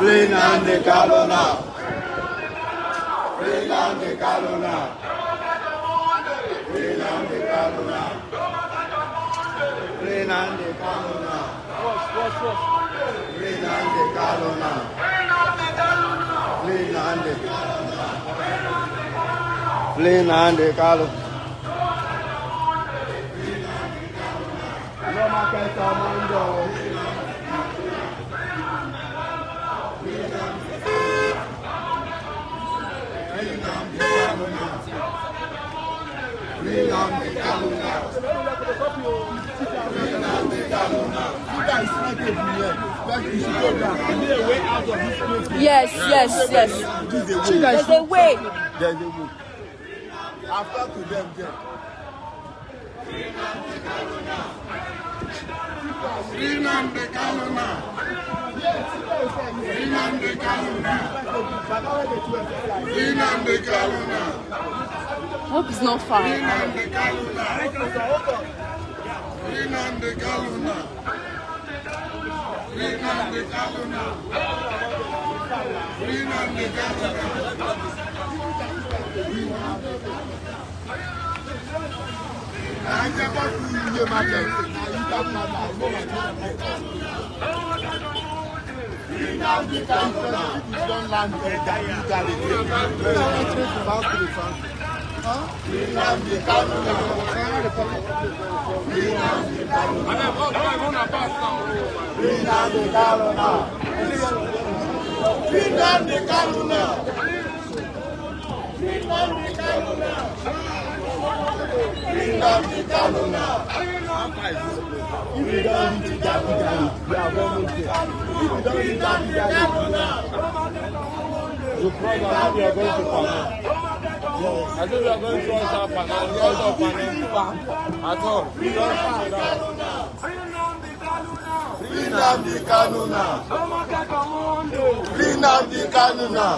Free Nnamdi Kanu now. Free Nnamdi Kanu now. Free Nnamdi Kanu now. Free Nnamdi Kanu now. Free Nnamdi Kanu now. Free Nnamdi. Free Nnamdi Kanu. Loma kẹta mọ́ndọ̀. Yes. There's a way. There's a way. I've talked to them there. Free Nnamdi Kanu now. Free Nnamdi Kanu now. Free Nnamdi Kanu now. Hope it's not far. Free Nnamdi Kanu now. Free Nnamdi Kanu now. Free Nnamdi Kanu now. Free Nnamdi Kanu now. I just want to use your market. Free Nnamdi Kanu now. Don't land there. Free Nnamdi Kanu now. Free Nnamdi Kanu now. Free Nnamdi Kanu now. Free Nnamdi Kanu now. Free Nnamdi Kanu now. Free Nnamdi Kanu now. If you don't reach that, we are going to. If you don't reach that, you probably are going to come. I think we are going to us up and at all. Free Nnamdi Kanu now. Free Nnamdi Kanu now.